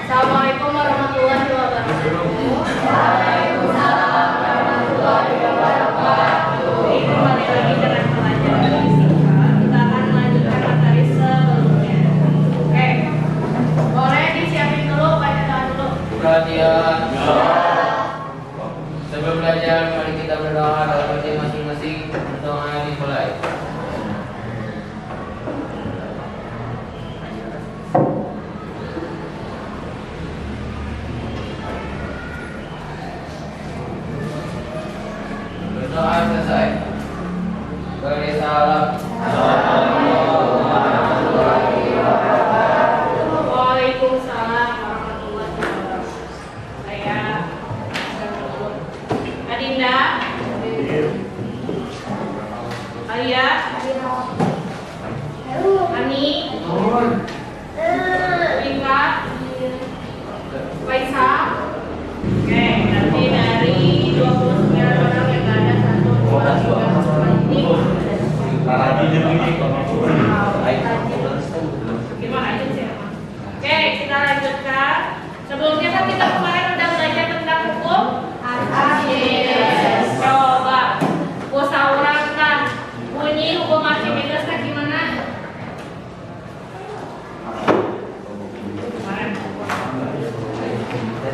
Assalamualaikum warahmatullahi wabarakatuh. Waalaikumsalam warahmatullahi wabarakatuh. Kembali lagi dengan pelajaran fisika. Kita akan melanjutkan materi sebelumnya. Oke, boleh disiapin dulu, bacaan dulu. Perhatian. Sebelum belajar, mari kita berdoa dalam hati masing-masing. Doa dimulai. Berdoa selesai. Beri salam. Waalaikumsalam warahmatullahi wabarakatuh. Saya Adinda, Alia, Ani, Rika, Faisa. Oke, nanti dari 29 orang yang ada 1, 2, 3, 4, 5. Gimana aja sih? Oke, kita lanjutkan. Sebelumnya kan kita kemarin udah belajar tentang hukum Archimedes. Coba usahakan bunyi hukum Archimedes kayak gimana?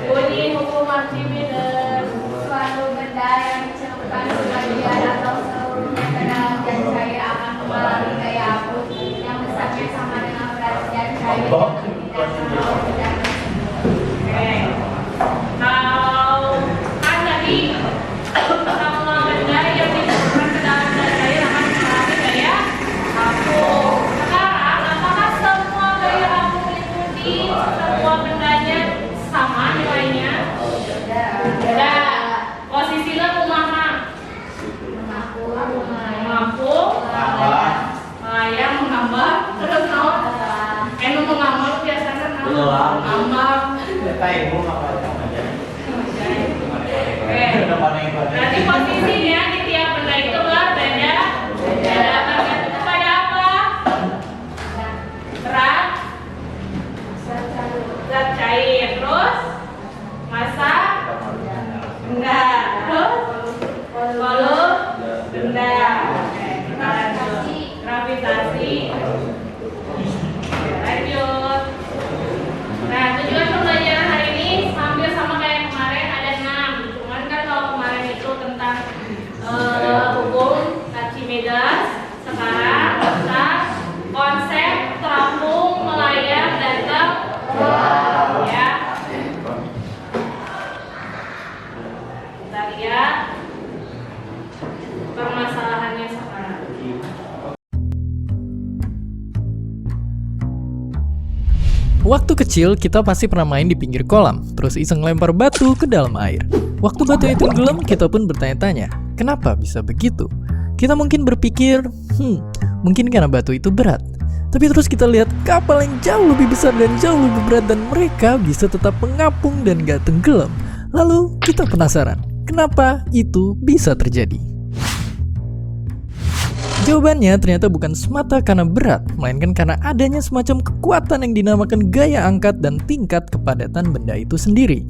Bunyi hukum Archimedes. Suatu benda yang dicelupkan sebagian atau seluruhnya ke dalam jas cair akan mengalami gaya abu yang besarnya sama dengan berat jas cair yang tidak sama benda tersebut. Oke. Kalau kan tadi semua benda yang dicelupkan ke dalam jas cair akan mengalami gaya abu. Sekarang apakah semua gaya abu itu di semua bendanya sama nilainya? Beda. Posisinya kumaha? Mengapu, melayang, menambah, terus naon? Enu mengambil biasanya naon? Menambah. Oke. Berarti posisinya di tiap benda itu berbeda. Beda tergantung kepada apa? Berat, zat cair, terus massa, benda, terus volume benda. Oke, kita lanjut. Gravitasi. Oke, lanjut. Nah, tujuan pembelajaran hari ini hampir sama kayak kemarin, ada 6. Cuman kan kalau kemarin itu tentang hukum Archimedes, sekarang tentang konsep terapung, melayang, dan terbang. Ya. Kita lihat permasalahannya sekarang. Waktu kecil, kita pasti pernah main di pinggir kolam, terus iseng lempar batu ke dalam air. Waktu batu itu tenggelam, kita pun bertanya-tanya, kenapa bisa begitu? Kita mungkin berpikir, mungkin karena batu itu berat. Tapi terus kita lihat kapal yang jauh lebih besar dan jauh lebih berat dan mereka bisa tetap mengapung dan gak tenggelam. Lalu kita penasaran, kenapa itu bisa terjadi? Jawabannya ternyata bukan semata karena berat, melainkan karena adanya semacam kekuatan yang dinamakan gaya angkat dan tingkat kepadatan benda itu sendiri.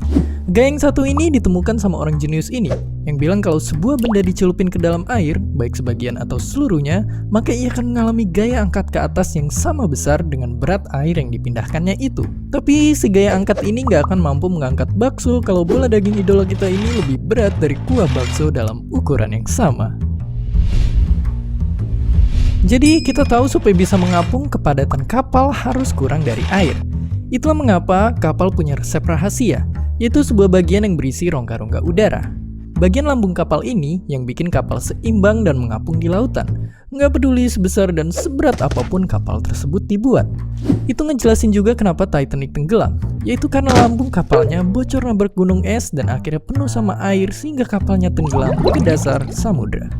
Gaya yang satu ini ditemukan sama orang jenius ini, yang bilang kalau sebuah benda dicelupin ke dalam air, baik sebagian atau seluruhnya, maka ia akan mengalami gaya angkat ke atas yang sama besar dengan berat air yang dipindahkannya itu. Tapi si gaya angkat ini nggak akan mampu mengangkat bakso kalau bola daging idola kita ini lebih berat dari kuah bakso dalam ukuran yang sama. Jadi kita tahu supaya bisa mengapung, kepadatan kapal harus kurang dari air. Itulah mengapa kapal punya resep rahasia, yaitu sebuah bagian yang berisi rongga-rongga udara. Bagian lambung kapal ini yang bikin kapal seimbang dan mengapung di lautan. Nggak peduli sebesar dan seberat apapun kapal tersebut dibuat. Itu ngejelasin juga kenapa Titanic tenggelam, yaitu karena lambung kapalnya bocor nabrak gunung es dan akhirnya penuh sama air sehingga kapalnya tenggelam ke dasar samudra.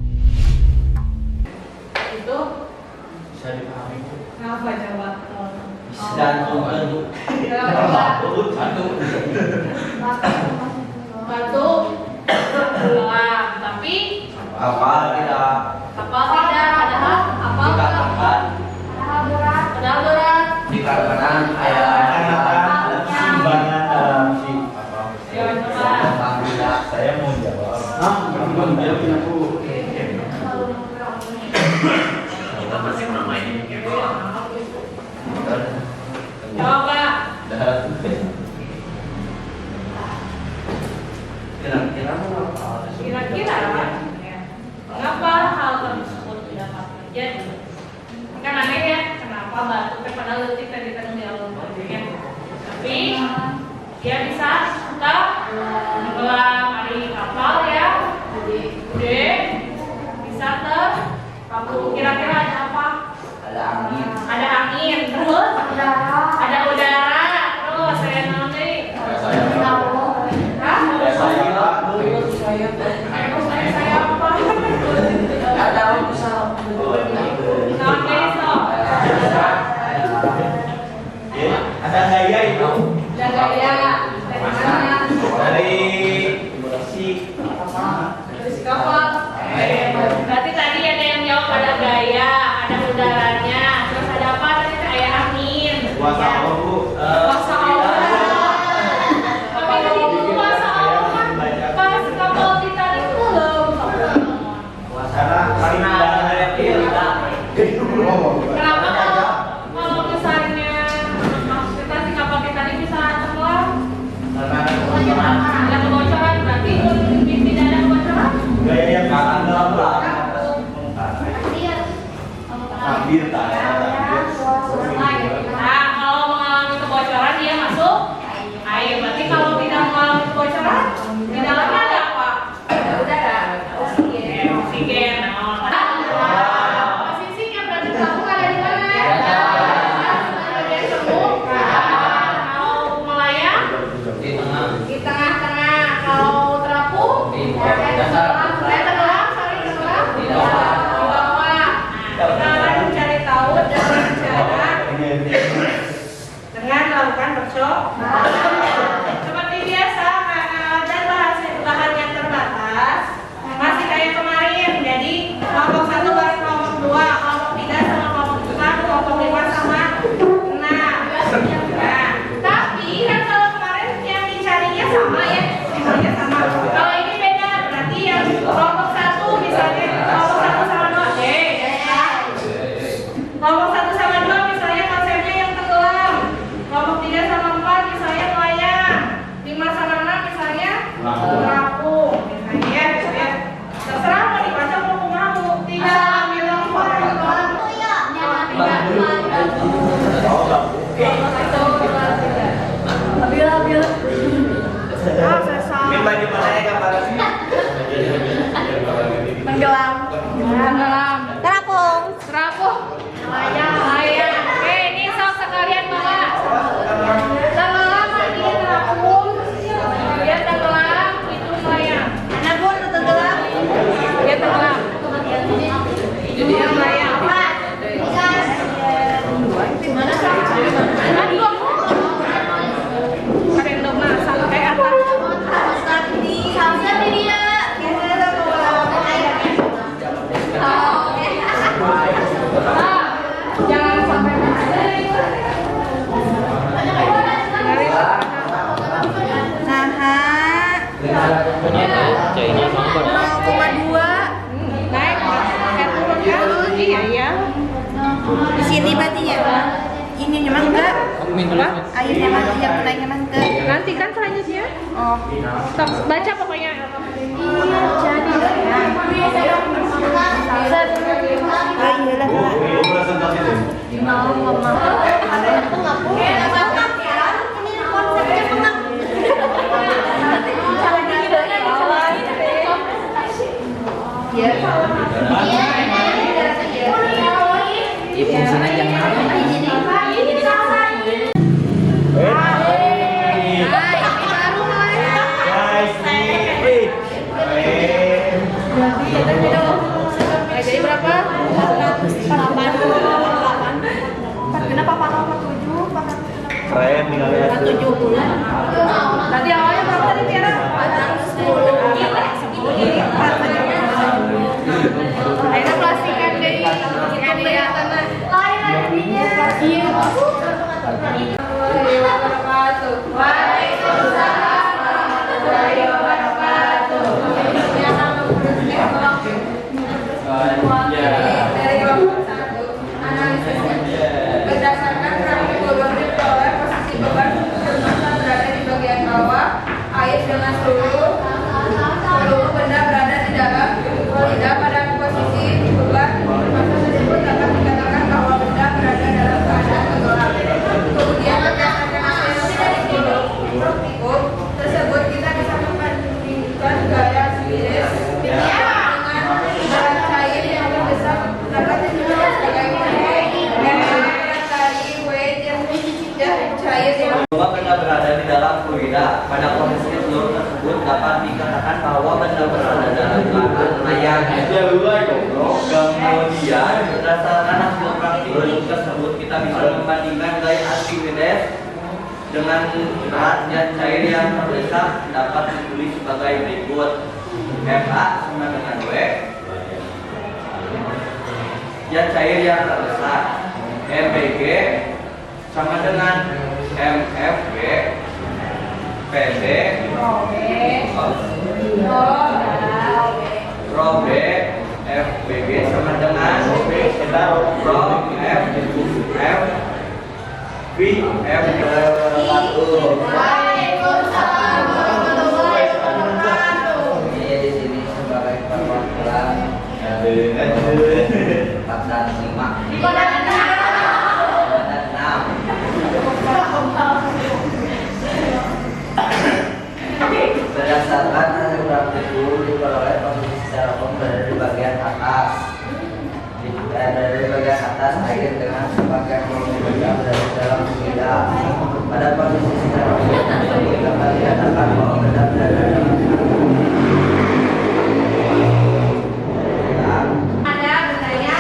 Bisa dipahami. Kenapa coba? Batu tenggelam, tapi Kapal tidak. kapal tidak, padahal kapal Dikatakan berat. dikarenakan ada Kapalnya. kenapa batu teh pada leutik tadi tadi di alam ya. Tapi dia bisa tenggelam hari kapal ya. Udah bisa kira-kira ada apa? Ada angin, terus ada udara, terus saya nanti. Saya apa? Ada gaya itu. Ada gaya. Dari si Kapal. Berarti tadi ada yang jawab ada gaya, ada udaranya, terus ada apa tadi kayak angin. kuasa Allah, Bu. Kuasa Allah. Tapi tadi itu kuasa Allah kan pas kapal Titanic belum. Karena Kenapa kalau misalnya maksudnya si kapal Titanic bisa tenggelam? Ada kebocoran berarti tidak ada kebocoran? gaya yang kanan dalam belakang takbir Nah, kalau mengalami kebocoran dia masuk air. Berarti kalau tidak mengalami kebocoran, di dalamnya ada apa? Udara. Oksigen. Oksigen. Posisinya berarti kamu ada di mana? Bagian sembuh. Kalau melayang Di tengah. di tengah-tengah. Kalau terapung Di dasar. tenggelam, sorry tenggelam. Di bawah. Nah, kita akan mencari tahu dengan cara dengan melakukan workshop seperti biasa dan bahan yang terbatas masih kayak kemarin. Jadi kelompok 1 bareng kelompok 2, kelompok 3 sama kelompok 4, kelompok 5 sama 6. Nah, tapi kan kalau kemarin yang dicarinya sama ya, misalnya sama. Kalau ini beda, berarti yang kelompok 1 misalnya kelompok 1 sama 2 kelompok 1 sama 2 misalnya konsepnya yang tenggelam. Kelompok 3 sama 4 misalnya melayang. 5 sama 6 misalnya terapung. Misalnya ya. Terserah mau dibaca mau mau. Tinggal ambil yang bagi mana ya kapal Tenggelam. Terapung. terapung. Melayang. Oke, ini sok sekalian bawa. Tenggelam lagi terapung. Dia tenggelam itu melayang. Anak pun tenggelam. Dia tenggelam. Jadi Dia melayang. Kan dua. Ada yang udah masak kayak apa? Harusnya dia. Jangan sampai China nomor. naik kayak turun ya. Iya iya. Di sini berarti ya. Ini memang enggak. Apa? Airnya mati yang naiknya mah enggak. Nanti kan selanjutnya. Oh. Stop baca pokoknya. Jadi Iya, fungsinya jangan Jadi berapa? 8. kenapa 407? keren tinggal lihat 407 bulan. Tadi awalnya berapa tadi Tiara? 410. Akhirnya plastikan deh. Ikan dia tanah. Iya. Waalaikumsalam warahmatullahi wabarakatuh. Dari kelompok 1, analisisnya berdasarkan grafik global diperoleh posisi beban bermassa berada di bagian bawah, air dengan seluruh benda berada di dalam. Tidak pada posisi beban bermassa tersebut dapat dikatakan bahwa benda berada dalam bentuk tersebut kita bisa membandingkan gaya Archimedes dengan berat dan cair yang terdesak dapat ditulis sebagai berikut. MA sama dengan W. Zat cair yang terdesak. MBG sama dengan MFG. PB Rho B FBG sama dengan Rho F V F. Ini di sini sebagai perwakilan 4 dan 5 dan 6. Berdasarkan hasil praktik dulu diperoleh posisi styrofoam berada di bagian atas. Dari bagian atas air dengan sebagian volume besar berada dalam beda. Pada posisi styrofoam kita dikatakan bahwa benda berada dalam Ada bendanya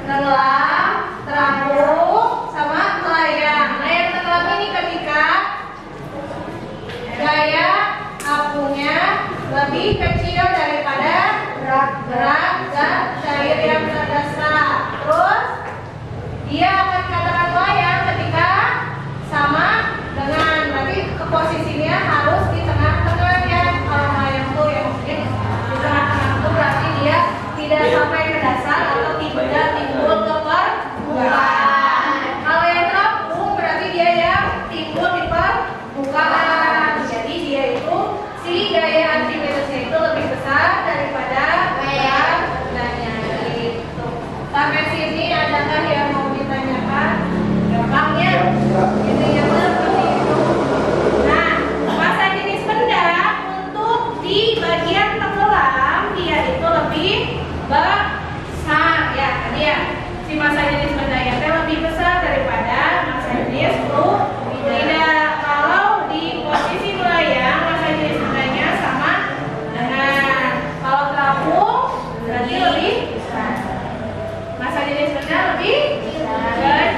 tenggelam, terapung, sama melayang. Nah yang tenggelam ini ketika gaya apungnya lebih kecil daripada berat zat cair yang terdesak. Terus dia akan dikatakan melayang ketika sama dengan, berarti ke posisinya harus di tengah-tengah ya. Kalau melayang tuh ya mungkin di tengah-tengah itu berarti dia tidak sampai ke dasar atau tidak timbul ke permukaan. Kalau yang terapung berarti dia yang timbul di permukaan. Jadi dia itu si gaya Archimedesnya itu lebih besar daripada gaya bendanya gitu. Sampai sini adakah yang mau ditanyakan? Gampangnya itu yang seperti itu. Nah, masa jenis benda untuk di bagian tenggelam dia itu lebih besar ya, tadi ya. Si masa jenis bendanya itu lebih besar daripada masa jenis fluida. Kalau di posisi melayang masa jenis bendanya sama dengan, kalau terapung berarti lebih besar. Masa jenis benda lebih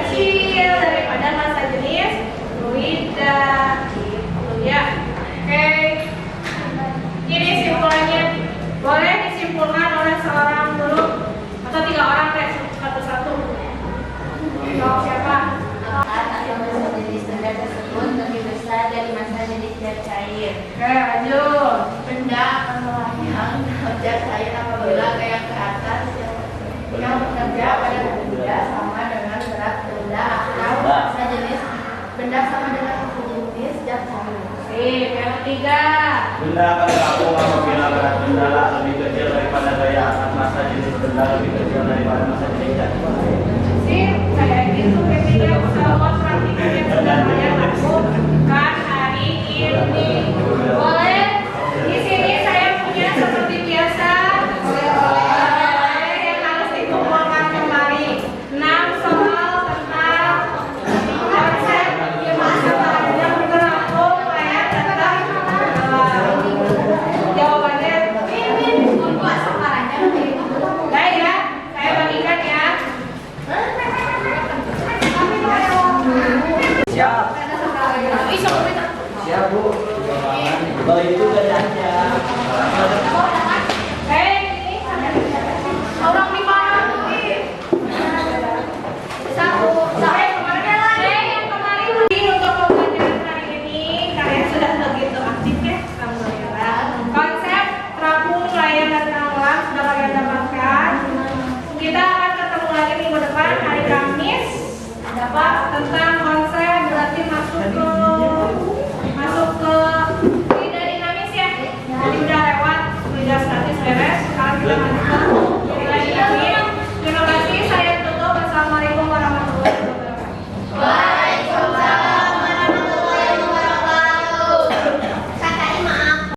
kecil daripada masa jenis fluida gitu ya. Oke. Ini simpulannya. Boleh disimpulkan oleh seorang dulu atau 3 orang deh, satu-satu. Jawab siapa? Atau masa jenis benda tersebut lebih besar dari masa jenis zat cair. Oke, lanjut. Benda akan melayang zat cair apabila gaya ke atas yang bekerja pada benda sama dengan berat benda atau masa jenis benda sama dengan jenis zat cair. Sip, yang ketiga. Benda akan terapung apabila berat benda lebih kecil daripada gaya atas masa jenis benda lebih kecil daripada masa jenis zat. Sip, kayak gitu ketiga pesawat praktikum yang sudah saya lakukan hari ini. Boleh? Di sini saya punya seperti biasa. Oleh-oleh yang harus dikumpulkan kembali. 6 soal tentang konsep yang terapung layak tentang jawabannya. Baik ya, saya bagikan ya. Siap. Siap Bu. Kalau itu bedanya.